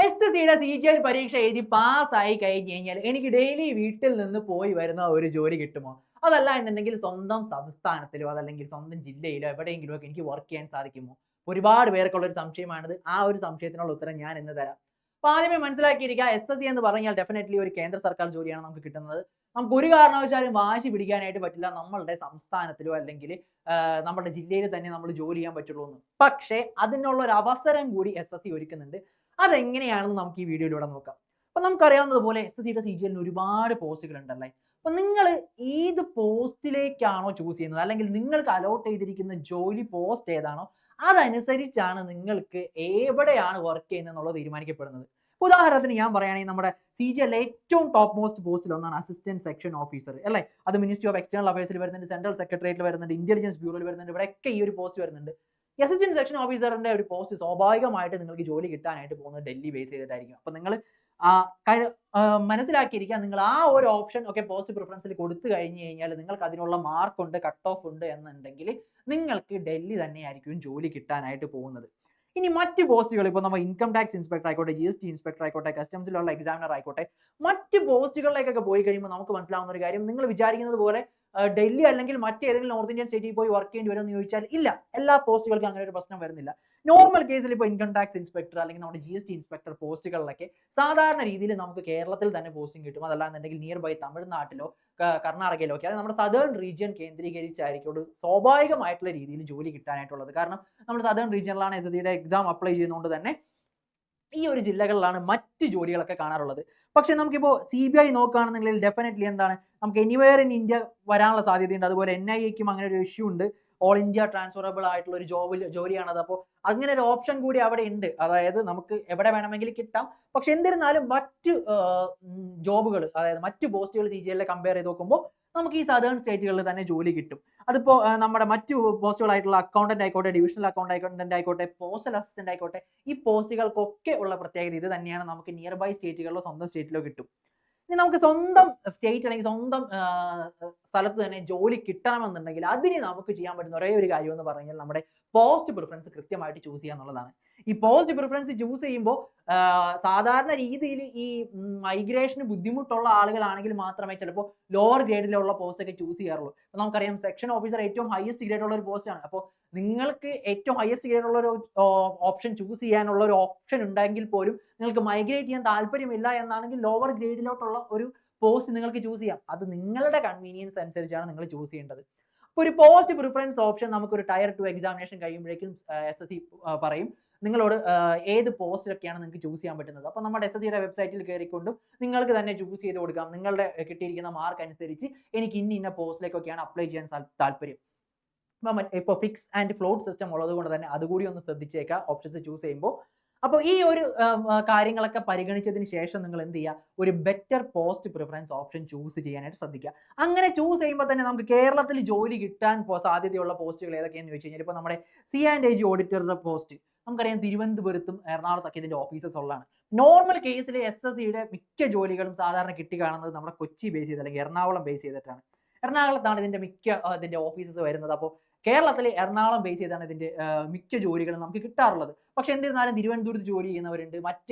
SSCയുടെ CGL പരീക്ഷ എഴുതി പാസ്സായി കഴിഞ്ഞ് കഴിഞ്ഞാൽ എനിക്ക് ഡെയിലി വീട്ടിൽ നിന്ന് പോയി വരുന്ന ഒരു ജോലി കിട്ടുമോ? അതല്ല എന്നുണ്ടെങ്കിൽ സ്വന്തം സംസ്ഥാനത്തിലോ അതല്ലെങ്കിൽ സ്വന്തം ജില്ലയിലോ എവിടെയെങ്കിലും ഒക്കെ എനിക്ക് വർക്ക് ചെയ്യാൻ സാധിക്കുമോ? ഒരുപാട് പേർക്കുള്ള ഒരു സംശയമാണിത്. ആ ഒരു സംശയത്തിനുള്ള ഉത്തരം ഞാൻ ഇന്ന് തരാം. അപ്പൊ ആദ്യമേ മനസ്സിലാക്കിയിരിക്കുക, SSC എന്ന് പറഞ്ഞാൽ ഡെഫിനറ്റ്ലി ഒരു കേന്ദ്ര സർക്കാർ ജോലിയാണ് നമുക്ക് കിട്ടുന്നത്. നമുക്ക് ഒരു കാരണവശാലും വാശി പിടിക്കാനായിട്ട് പറ്റില്ല നമ്മളുടെ സംസ്ഥാനത്തിലോ അല്ലെങ്കിൽ നമ്മുടെ ജില്ലയിൽ തന്നെ നമ്മൾ ജോലി ചെയ്യാൻ പറ്റുള്ളൂ എന്ന്. പക്ഷേ അതിനുള്ള ഒരു അവസരം കൂടി SSC ഒരുക്കുന്നുണ്ട്. അതെങ്ങനെയാണെന്ന് നമുക്ക് ഈ വീഡിയോയിലൂടെ നോക്കാം. അപ്പൊ നമുക്കറിയാവുന്നതുപോലെ SSCയുടെ CGLന് ഒരുപാട് പോസ്റ്റുകൾ ഉണ്ടല്ലേ. അപ്പൊ നിങ്ങൾ ഏത് പോസ്റ്റിലേക്കാണോ ചൂസ് ചെയ്യുന്നത് അല്ലെങ്കിൽ നിങ്ങൾക്ക് അലോട്ട് ചെയ്തിരിക്കുന്ന ജോലി പോസ്റ്റ് ഏതാണോ അതനുസരിച്ചാണ് നിങ്ങൾക്ക് എവിടെയാണ് വർക്ക് ചെയ്യുന്നത് എന്നുള്ളത് തീരുമാനിക്കപ്പെടുന്നത്. ഉദാഹരണത്തിന് ഞാൻ പറയുകയാണെങ്കിൽ നമ്മുടെ CGL ഏറ്റവും ടോപ്പ് മോസ്റ്റ് പോസ്റ്റിൽ ഒന്നാണ് അസിസ്റ്റന്റ് സെക്ഷൻ ഓഫീസർ അല്ലേ. അത് മിനിസ്ട്രി ഓഫ് എക്സ്റ്റേണൽ അഫയേഴ്സിൽ വരുന്നുണ്ട്, സെൻട്രൽ സെക്രട്ടേറിയറ്റിൽ വരുന്നുണ്ട്, ഇന്റലിജൻസ് ബ്യൂറോയിൽ വരുന്നുണ്ട്. ഇവിടെയൊക്കെ ഈ ഒരു പോസ്റ്റ് വരുന്നുണ്ട്. അസിസ്റ്റന്റ് സെക്ഷൻ ഓഫീസറിന്റെ ഒരു പോസ്റ്റ് സ്വാഭാവികമായിട്ട് നിങ്ങൾക്ക് ജോലി കിട്ടാനായിട്ട് പോകുന്നത് ഡൽഹി ബേസ് ചെയ്തിട്ടായിരിക്കും. അപ്പൊ നിങ്ങൾ മനസ്സിലാക്കിയിരിക്കുക, നിങ്ങൾ ആ ഒരു ഓപ്ഷൻ ഒക്കെ പോസ്റ്റ് പ്രിഫറൻസിൽ കൊടുത്തു കഴിഞ്ഞു കഴിഞ്ഞാൽ നിങ്ങൾക്ക് അതിനുള്ള മാർക്ക് ഉണ്ട്, കട്ട് ഓഫ് ഉണ്ട് എന്നുണ്ടെങ്കിൽ നിങ്ങൾക്ക് ഡൽഹി തന്നെയായിരിക്കും ജോലി കിട്ടാനായിട്ട് പോകുന്നത്. ഇനി മറ്റ് പോസ്റ്റുകൾ ഇപ്പോൾ നമ്മൾ ഇൻകം ടാക്സ് ഇൻസ്പെക്ടർ ആയിക്കോട്ടെ, GST ഇൻസ്പെക്ടർ ആയിക്കോട്ടെ, കസ്റ്റംസിലുള്ള എക്സാമിനർ ആയിക്കോട്ടെ, മറ്റ് പോസ്റ്റുകളിലേക്കൊക്കെ പോയി കഴിയുമ്പോൾ നമുക്ക് മനസ്സിലാവുന്ന ഒരു കാര്യം, നിങ്ങൾ വിചാരിക്കുന്നത് പോലെ ഡൽഹി അല്ലെങ്കിൽ മറ്റേതെങ്കിലും നോർത്ത് ഇന്ത്യൻ സ്റ്റേറ്റിൽ പോയി വർക്ക് ചെയ്യേണ്ടി വരുമെന്ന് ചോദിച്ചാൽ ഇല്ല, എല്ലാ പോസ്റ്റുകൾക്കും അങ്ങനെ ഒരു പ്രശ്നം വരുന്നില്ല. നോർമൽ കേസിൽ ഇപ്പോൾ ഇൻകം ടാക്സ് ഇൻസ്പെക്ടർ അല്ലെങ്കിൽ നമ്മുടെ GST ഇൻസ്പെക്ടർ പോസ്റ്റുകളിലൊക്കെ സാധാരണ രീതിയിൽ നമുക്ക് കേരളത്തിൽ തന്നെ പോസ്റ്റിംഗ് കിട്ടും. അതല്ലാന്നുണ്ടെങ്കിൽ നിയർ ബൈ തമിഴ്നാട്ടിലോ കർണാടകയിലോ ഒക്കെ, അത് നമ്മുടെ സദേൺ റീജിയൻ കേന്ദ്രീകരിച്ചായിരിക്കും സ്വാഭാവികമായിട്ടുള്ള രീതിയിൽ ജോലി കിട്ടാനായിട്ടുള്ളത്. കാരണം നമ്മൾ സദേൺ റീജിയനിലാണ് SSCയുടെ എക്സാം അപ്ലൈ ചെയ്യുന്നതുകൊണ്ട് തന്നെ ഈ ഒരു ജില്ലകളിലാണ് മറ്റ് ജോലികളൊക്കെ കാണാറുള്ളത്. പക്ഷേ നമുക്കിപ്പോൾ CBI നോക്കുകയാണെന്നുണ്ടെങ്കിൽ ഡെഫിനറ്റ്ലി എന്താണ്, നമുക്ക് എനിവെയർ ഇൻ ഇന്ത്യ വരാനുള്ള സാധ്യതയുണ്ട്. അതുപോലെ NIAക്കും അങ്ങനെ ഒരു ഇഷ്യൂ ഉണ്ട്. ഓൾ ഇന്ത്യ ട്രാൻസ്ഫറബിൾ ആയിട്ടുള്ള ഒരു ജോലിയാണത്. അപ്പോൾ അങ്ങനെ ഒരു ഓപ്ഷൻ കൂടി അവിടെ ഉണ്ട്. അതായത് നമുക്ക് എവിടെ വേണമെങ്കിലും കിട്ടാം. പക്ഷെ എന്നിരുന്നാലും മറ്റ് ജോബുകൾ, അതായത് മറ്റ് പോസ്റ്റുകൾ CGL കമ്പയർ ചെയ്ത് നോക്കുമ്പോൾ നമുക്ക് ഈ സദേൺ സ്റ്റേറ്റുകളിൽ തന്നെ ജോലി കിട്ടും. അതിപ്പോൾ നമ്മുടെ മറ്റു പോസ്റ്റുകളായിട്ടുള്ള അക്കൗണ്ടന്റ് ആയിക്കോട്ടെ, ഡിവിഷണൽ അക്കൗണ്ടന്റ് ആയിക്കോട്ടെ, പോസ്റ്റൽ അസിസ്റ്റന്റ് ആയിക്കോട്ടെ, ഈ പോസ്റ്റുകൾക്കൊക്കെ ഉള്ള പ്രത്യേകത ഇത് തന്നെയാണ്. നമുക്ക് നിയർ ബൈ സ്റ്റേറ്റുകളിലോ സ്വന്തം സ്റ്റേറ്റിലോ കിട്ടും. ഇനി നമുക്ക് സ്വന്തം സ്റ്റേറ്റ് അല്ലെങ്കിൽ സ്വന്തം സ്ഥലത്ത് തന്നെ ജോലി കിട്ടണമെന്നുണ്ടെങ്കിൽ അതിന് നമുക്ക് ചെയ്യാൻ പറ്റുന്ന ഒരേ ഒരു കാര്യം എന്ന് പറഞ്ഞാൽ നമ്മുടെ പോസ്റ്റ് പ്രിഫറൻസ് കൃത്യമായിട്ട് ചൂസ് ചെയ്യുക എന്നുള്ളതാണ്. ഈ പോസ്റ്റ് പ്രിഫറൻസ് ചൂസ് ചെയ്യുമ്പോൾ സാധാരണ രീതിയിൽ ഈ മൈഗ്രേഷന് ബുദ്ധിമുട്ടുള്ള ആളുകളാണെങ്കിൽ മാത്രമേ ചിലപ്പോൾ ലോവർ ഗ്രേഡിലുള്ള പോസ്റ്റ് ഒക്കെ ചൂസ് ചെയ്യാറുള്ളൂ. നമുക്കറിയാം സെക്ഷൻ ഓഫീസർ ഏറ്റവും ഹയസ്റ്റ് ഗ്രേഡ് ഉള്ള ഒരു പോസ്റ്റാണ്. അപ്പോൾ നിങ്ങൾക്ക് ഏറ്റവും ഹയസ്റ്റ് ഗ്രേഡ് ഉള്ള ഒരു ഓപ്ഷൻ ചൂസ് ചെയ്യാനുള്ള ഒരു ഓപ്ഷൻ ഉണ്ടെങ്കിൽ പോലും നിങ്ങൾക്ക് മൈഗ്രേറ്റ് ചെയ്യാൻ താല്പര്യമില്ല എന്നാണെങ്കിൽ ലോവർ ഗ്രേഡിലോട്ടുള്ള ഒരു പോസ്റ്റ് നിങ്ങൾക്ക് ചൂസ് ചെയ്യാം. അത് നിങ്ങളുടെ കൺവീനിയൻസ് അനുസരിച്ചാണ് നിങ്ങൾ ചൂസ് ചെയ്യേണ്ടത്. അപ്പോൾ ഒരു പോസ്റ്റ് പ്രിഫറൻസ് ഓപ്ഷൻ നമുക്കൊരു ടയർ 2 എക്സാമിനേഷൻ കഴിയുമ്പോഴേക്കും SSC പറയും നിങ്ങളോട് ഏത് പോസ്റ്റിലൊക്കെയാണ് നിങ്ങൾക്ക് ചൂസ് ചെയ്യാൻ പറ്റുന്നത്. അപ്പോൾ നമ്മുടെ SSCയുടെ വെബ്സൈറ്റിൽ കയറിക്കൊണ്ടും നിങ്ങൾക്ക് തന്നെ ചൂസ് ചെയ്ത് കൊടുക്കാം. നിങ്ങളുടെ കിട്ടിയിരിക്കുന്ന മാർക്ക് അനുസരിച്ച് എനിക്ക് ഇന്ന പോസ്റ്റിലേക്കൊക്കെയാണ് അപ്ലൈ ചെയ്യാൻ താല്പര്യം. ഇപ്പോൾ ഫിക്സ് ആൻഡ് ഫ്ലോട്ട് സിസ്റ്റം ഉള്ളത് കൊണ്ട് തന്നെ അതുകൂടി ഒന്ന് ശ്രദ്ധിച്ചേക്കാം ഓപ്ഷൻസ് ചൂസ് ചെയ്യുമ്പോൾ. അപ്പോൾ ഈ ഒരു കാര്യങ്ങളൊക്കെ പരിഗണിച്ചതിന് ശേഷം നിങ്ങൾ എന്ത് ചെയ്യുക, ഒരു better post preference option choose ചെയ്യാനായിട്ട് ശ്രദ്ധിക്കുക. അങ്ങനെ ചൂസ് ചെയ്യുമ്പോൾ തന്നെ നമുക്ക് കേരളത്തിൽ ജോലി കിട്ടാൻ സാധ്യതയുള്ള പോസ്റ്റുകൾ ഏതൊക്കെയാണെന്ന് ചോദിച്ചു കഴിഞ്ഞാൽ, ഇപ്പോൾ നമ്മുടെ C&AG ഓഡിറ്ററുടെ പോസ്റ്റ് നമുക്കറിയാം തിരുവനന്തപുരത്തും എറണാകുളത്തൊക്കെ ഇതിന്റെ ഓഫീസസ് ഉള്ളതാണ്. നോർമൽ കേസിൽ SSCയുടെ മിക്ക ജോലികളും സാധാരണ കിട്ടിക്കാണുന്നത് നമ്മുടെ കൊച്ചി ബേസ് ചെയ്ത് അല്ലെങ്കിൽ എറണാകുളം ബേസ് ചെയ്തിട്ടാണ്. എറണാകുളത്താണ് ഇതിന്റെ ഇതിന്റെ ഓഫീസസ് വരുന്നത്. അപ്പോൾ കേരളത്തിൽ എറണാകുളം ബേസ് ചെയ്താണ് ഇതിന്റെ മിക്ക ജോലികളും നമുക്ക് കിട്ടാറുള്ളത്. പക്ഷെ എന്നിരുന്നാലും തിരുവനന്തപുരത്ത് ജോലി ചെയ്യുന്നവരുണ്ട്,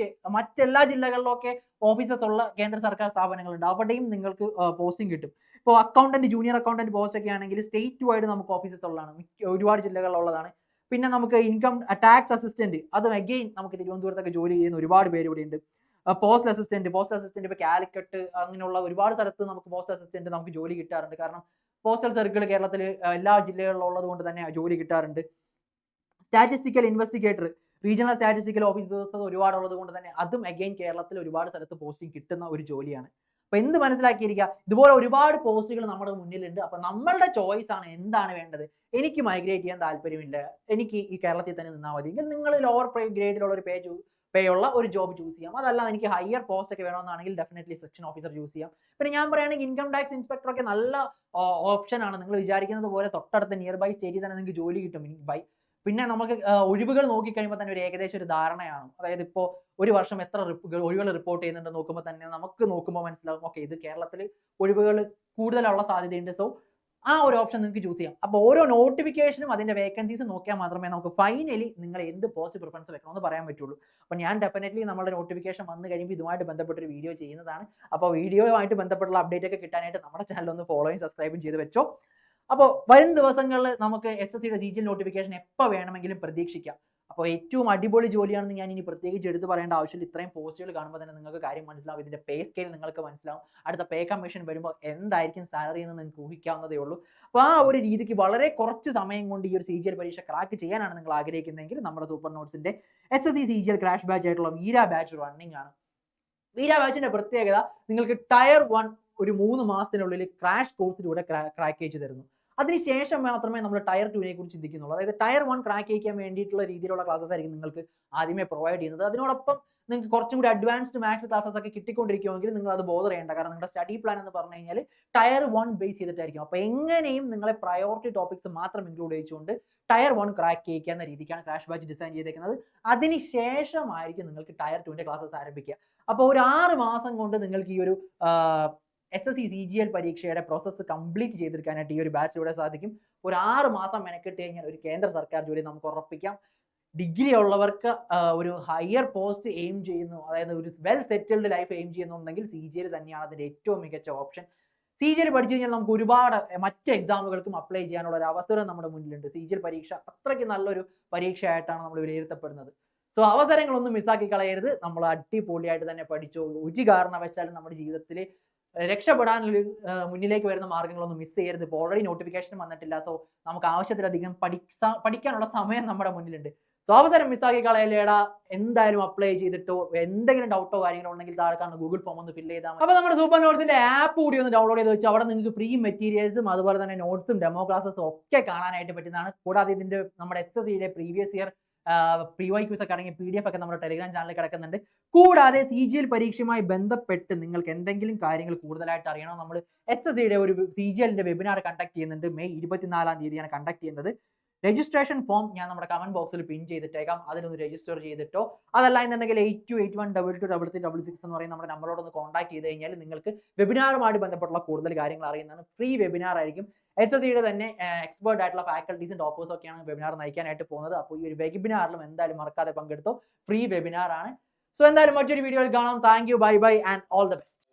മറ്റെല്ലാ ജില്ലകളിലൊക്കെ ഓഫീസസ് ഉള്ള കേന്ദ്ര സർക്കാർ സ്ഥാപനങ്ങളുണ്ട്, അവിടെയും നിങ്ങൾക്ക് പോസ്റ്റിംഗ് കിട്ടും. ഇപ്പോൾ അക്കൗണ്ടന്റ്, ജൂനിയർ അക്കൗണ്ടന്റ് പോസ്റ്റ് ഒക്കെ ആണെങ്കിൽ സ്റ്റേറ്റ് വൈഡ് നമുക്ക് ഓഫീസസ് ഉള്ളതാണ്, ഒരുപാട് ജില്ലകളിലുള്ളതാണ്. പിന്നെ നമുക്ക് ഇൻകം ടാക്സ് അസിസ്റ്റന്റ്, അതും അഗെയിൻ നമുക്ക് തിരുവനന്തപുരത്തൊക്കെ ജോലി ചെയ്യുന്ന ഒരുപാട് പേര് ഇവിടെ ഉണ്ട്. പോസ്റ്റൽ അസിസ്റ്റന്റ് ഇപ്പോൾ കാലിക്കറ്റ് അങ്ങനെയുള്ള ഒരുപാട് സ്ഥലത്ത് നമുക്ക് പോസ്റ്റൽ അസിസ്റ്റന്റ് നമുക്ക് ജോലി കിട്ടാറുണ്ട്. കാരണം പോസ്റ്റൽ സർക്കിൾ കേരളത്തിൽ എല്ലാ ജില്ലകളിലും ഉള്ളത് കൊണ്ട് തന്നെ ജോലി കിട്ടാറുണ്ട്. Statistical investigator, regional statistical officers ഒരുപാടുള്ളത് കൊണ്ട് തന്നെ അതും അഗെയിൻ കേരളത്തിൽ ഒരുപാട് സ്ഥലത്ത് പോസ്റ്റിംഗ് കിട്ടുന്ന ഒരു ജോലിയാണ്. അപ്പൊ എന്ത് മനസ്സിലാക്കിയിരിക്കുക, ഇതുപോലെ ഒരുപാട് പോസ്റ്റുകൾ നമ്മുടെ മുന്നിലുണ്ട്. അപ്പൊ നമ്മളുടെ ചോയ്സ് ആണ് എന്താണ് വേണ്ടത്. എനിക്ക് മൈഗ്രേറ്റ് ചെയ്യാൻ താല്പര്യമില്ല, എനിക്ക് ഈ കേരളത്തിൽ തന്നെ നിന്നാൽ മതി, നിങ്ങൾ ലോവർ ഗ്രേഡിലുള്ള ഒരു പേ ഉള്ള ഒരു ജോബ് ചൂസ് ചെയ്യാം. അതല്ല എനിക്ക് ഹയർ പോസ്റ്റ് ഒക്കെ വേണമെന്നാണെങ്കിൽ ഡെഫിനറ്റ്ലി സെക്ഷൻ ഓഫീസർ ചൂസ് ചെയ്യാം. പിന്നെ ഞാൻ പറയുകയാണെങ്കിൽ ഇൻകം ടാക്സ് ഇൻസ്പെക്ടർ ഒക്കെ നല്ല ഓപ്ഷൻ ആണ്. നിങ്ങൾ വിചാരിക്കുന്നത് പോലെ തൊട്ടടുത്ത നിയർ ബൈ സ്റ്റേറ്റിൽ തന്നെ നിങ്ങൾക്ക് ജോലി കിട്ടും. പിന്നെ നമുക്ക് ഒഴിവുകൾ നോക്കിക്കഴിയുമ്പോൾ തന്നെ ഒരു ഏകദേശം ഒരു ധാരണയാണ്. അതായത് ഇപ്പോൾ ഒരു വർഷം എത്ര ഒഴിവുകൾ റിപ്പോർട്ട് ചെയ്യുന്നുണ്ട് നോക്കുമ്പോൾ തന്നെ നമുക്ക് മനസ്സിലാവും, ഓക്കെ ഇത് കേരളത്തിൽ ഒഴിവുകൾ കൂടുതലുള്ള സാധ്യതയുണ്ട്. സോ ആ ഒരു ഓപ്ഷൻ നിങ്ങൾക്ക് ചൂസ് ചെയ്യാം. അപ്പോൾ ഓരോ നോട്ടിഫിക്കേഷനും അതിന്റെ വേക്കൻസീസ് നോക്കിയാൽ മാത്രമേ നമുക്ക് ഫൈനലി നിങ്ങൾ എന്ത് പോസ്റ്റ് പ്രിഫറൻസ് വെക്കണമെന്ന് പറയാൻ പറ്റുള്ളൂ. അപ്പോൾ ഞാൻ ഡെഫിനറ്റ്ലി നമ്മുടെ നോട്ടിഫിക്കേഷൻ വന്നു കഴിയുമ്പോൾ ഇതുമായിട്ട് ബന്ധപ്പെട്ട ഒരു വീഡിയോ ചെയ്യുന്നതാണ്. അപ്പോൾ വീഡിയോയുമായിട്ട് ബന്ധപ്പെട്ടുള്ള അപ്ഡേറ്റ് ഒക്കെ കിട്ടാനായിട്ട് നമ്മുടെ ചാനൽ ഒന്ന് ഫോളോയും സബ്സ്ക്രൈബും ചെയ്ത് വെച്ചോ. അപ്പോൾ വരും ദിവസങ്ങളിൽ നമുക്ക് SSCയുടെ CGL നോട്ടിഫിക്കേഷൻ എപ്പോൾ വേണമെങ്കിലും പ്രതീക്ഷിക്കാം. അപ്പോൾ ഏറ്റവും അടിപൊളി ജോലിയാണെന്ന് ഞാൻ ഇനി പ്രത്യേകിച്ച് എടുത്ത് പറയേണ്ട ആവശ്യമില്ല. ഇത്രയും പോസ്റ്റുകൾ കാണുമ്പോൾ തന്നെ നിങ്ങൾക്ക് കാര്യം മനസ്സിലാവും. ഇതിന്റെ പേ സ്കെയിൽ നിങ്ങൾക്ക് മനസ്സിലാവും. അടുത്ത പേ കമ്മീഷൻ വരുമ്പോൾ എന്തായിരിക്കും സാലറി എന്ന് നിങ്ങൾക്ക് ഊഹിക്കാവുന്നതേ ഉള്ളൂ. അപ്പോൾ ആ ഒരു രീതിക്ക് വളരെ കുറച്ച് സമയം കൊണ്ട് ഈ ഒരു CGL പരീക്ഷ ക്രാക്ക് ചെയ്യാനാണ് നിങ്ങൾ ആഗ്രഹിക്കുന്നതെങ്കിൽ നമ്മുടെ സൂപ്പർ നോട്ട്സിന്റെ SSC CGL ക്രാഷ് ബാച്ച് ആയിട്ടുള്ള വീര ബാച്ച് റണ്ണിംഗ് ആണ്. വീര ബാച്ചിന്റെ പ്രത്യേകത നിങ്ങൾക്ക് ടയർ 1 ഒരു 3 മാസത്തിനുള്ളിൽ ക്രാഷ് കോഴ്സിലൂടെ ക്രാക്ക് തരുന്നു. അതിനുശേഷം മാത്രമേ നമ്മൾ ടയർ 2നെ കുറിച്ച് ചിന്തിക്കുന്നുള്ളൂ. അതായത് ടയർ 1 ക്രാക്ക് ചെയ്യിക്കാൻ വേണ്ടിയിട്ടുള്ള രീതിയിലുള്ള ക്ലാസ്സസ് ആയിരിക്കും നിങ്ങൾക്ക് ആദ്യമേ പ്രൊവൈഡ് ചെയ്യുന്നത്. അതിനോടൊപ്പം നിങ്ങൾക്ക് കുറച്ചും കൂടി അഡ്വാൻസ്ഡ് മാത്സ് ക്ലാസ്സസ് ഒക്കെ കിട്ടിക്കൊണ്ടിരിക്കുമെങ്കിൽ നിങ്ങൾ അത് ബോധർ ചെയ്യേണ്ട. കാരണം നിങ്ങളുടെ സ്റ്റഡി പ്ലാൻ എന്ന് പറഞ്ഞു കഴിഞ്ഞാൽ ടയർ 1 ബേസ് ചെയ്തിട്ടായിരിക്കും. അപ്പോൾ എങ്ങനെയും നിങ്ങളെ പ്രയോറിറ്റി ടോപ്പിക്സ് മാത്രം ഇൻക്ലൂഡ് ചെയ്തുകൊണ്ട് ടയർ 1 ക്രാക്ക് ചെയ്യിക്കുന്ന രീതിക്കാണ് ക്രാഷ് ബാച്ച് ഡിസൈൻ ചെയ്തേക്കുന്നത്. അതിനുശേഷമായിരിക്കും നിങ്ങൾക്ക് ടയർ 2ന്റെ ക്ലാസ്സസ് ആരംഭിക്കുക. അപ്പോൾ ഒരു 6 മാസം കൊണ്ട് നിങ്ങൾക്ക് ഈ ഒരു SSC CGL പരീക്ഷയുടെ പ്രോസസ്സ് കംപ്ലീറ്റ് ചെയ്തെടുക്കാനായിട്ട് ഈ ഒരു ബാച്ചിലൂടെ സാധിക്കും. ഒരു 6 മാസം മെനക്കെട്ട് കഴിഞ്ഞാൽ ഒരു കേന്ദ്ര സർക്കാർ ജോലി നമുക്ക് ഉറപ്പിക്കാം. ഡിഗ്രി ഉള്ളവർക്ക് ഒരു ഹയർ പോസ്റ്റ് എയിം ചെയ്യുന്നു, അതായത് ഒരു വെൽ സെറ്റിൽഡ് ലൈഫ് എയിം ചെയ്യുന്നുണ്ടെങ്കിൽ CGL തന്നെയാണ് അതിന്റെ ഏറ്റവും മികച്ച ഓപ്ഷൻ. CGL പഠിച്ചു കഴിഞ്ഞാൽ നമുക്ക് ഒരുപാട് മറ്റ് എക്സാമുകൾക്കും അപ്ലൈ ചെയ്യാനുള്ള ഒരു അവസരം നമ്മുടെ മുന്നിലുണ്ട്. CGL പരീക്ഷ അത്രയ്ക്ക് നല്ലൊരു പരീക്ഷയായിട്ടാണ് നമ്മൾ വിലയിരുത്തപ്പെടുന്നത്. സോ അവസരങ്ങളൊന്നും മിസ്സാക്കി കളയരുത്. നമ്മൾ അടിപൊളിയായിട്ട് തന്നെ പഠിച്ചോ. ഒരു കാരണവശാലും നമ്മുടെ ജീവിതത്തിൽ രക്ഷപ്പെടാൻ മുന്നിലേക്ക് വരുന്ന മാർഗ്ഗങ്ങളൊന്നും മിസ് ചെയ്യരുത്. ഇപ്പോൾ ഓൾറെഡി നോട്ടിഫിക്കേഷൻ വന്നിട്ടില്ല. സോ നമുക്ക് ആവശ്യത്തിലധികം പഠിക്കാനുള്ള സമയം നമ്മുടെ മുന്നിലുണ്ട്. സോ അവസരം മിസ്സാക്കി കളയല്ലേടാ. എന്തായാലും അപ്ലൈ ചെയ്തിട്ടോ എന്തെങ്കിലും ഡൗട്ടോ കാര്യങ്ങളോ ഉണ്ടെങ്കിൽ താഴെ കാണുന്ന ഗൂഗിൾ ഫോം ഒന്ന് ഫില്ല് ചെയ്താൽ മതി. അപ്പോൾ നമ്മുടെ സൂപ്പർ നോട്ട്സിന്റെ ആപ്പ് കൂടി ഒന്ന് ഡൗൺലോഡ് ചെയ്ത് വെച്ച് അവിടെ നിങ്ങൾക്ക് ഫ്രീ മെറ്റീരിയൽസും അതുപോലെ തന്നെ നോട്ട്സും ഡെമോ ക്ലാസ്സും ഒക്കെ കാണാനായിട്ട് പറ്റുന്നതാണ്. കൂടാതെ ഇതിന്റെ നമ്മുടെ SSCയുടെ പ്രീവിയസ് ഇയർ പ്രീവൈക്യൂസ് ഒക്കെ അടങ്ങിയ PDF ഒക്കെ നമ്മുടെ ടെലിഗ്രാം ചാനലിൽ കിടക്കുന്നുണ്ട്. കൂടാതെ CGL പരീക്ഷയുമായി ബന്ധപ്പെട്ട് നിങ്ങൾക്ക് എന്തെങ്കിലും കാര്യങ്ങൾ കൂടുതലായിട്ട് അറിയണോ, നമ്മൾ SSCയുടെ ഒരു CGLന്റെ വെബിനാർ കണ്ടക്ട് ചെയ്യുന്നുണ്ട്. മെയ് 24-ാം തീയതിയാണ് കണ്ടക്ട് ചെയ്യുന്നത്. രജിസ്ട്രേഷൻ ഫോം ഞാൻ നമ്മുടെ കമന്റ് ബോക്സിൽ പിൻ ചെയ്തിട്ടേക്കാം. അതിലൊന്ന് രജിസ്റ്റർ ചെയ്തിട്ടോ, അതല്ല എന്നുണ്ടെങ്കിൽ 8281223366 എന്ന് പറയുന്ന നമ്മുടെ നമ്പറോടൊന്ന് കോൺടാക്ട് ചെയ്ത് കഴിഞ്ഞാൽ നിങ്ങൾക്ക് വെബിനാറുമായിട്ട് ബന്ധപ്പെട്ടുള്ള കൂടുതൽ കാര്യങ്ങൾ അറിയുന്നതാണ്. ഫ്രീ വെബിനാർ ആയിരിക്കും. SSCയുടെ തന്നെ എക്സ്പേർട്ട് ആയിട്ടുള്ള ഫാക്കൽറ്റീസും ടോപ്പേഴ്സും ഒക്കെയാണ് വെബിനാർ നയിക്കാനായിട്ട് പോകുന്നത്. അപ്പോൾ ഈ ഒരു വെബിനാറിലും എന്തായാലും മറക്കാതെ പങ്കെടുത്തോ. ഫ്രീ വെബിനാർ ആണ്. സോ എന്തായാലും മറ്റൊരു വീഡിയോയിൽ കാണാം. Thank you, bye bye and all the best.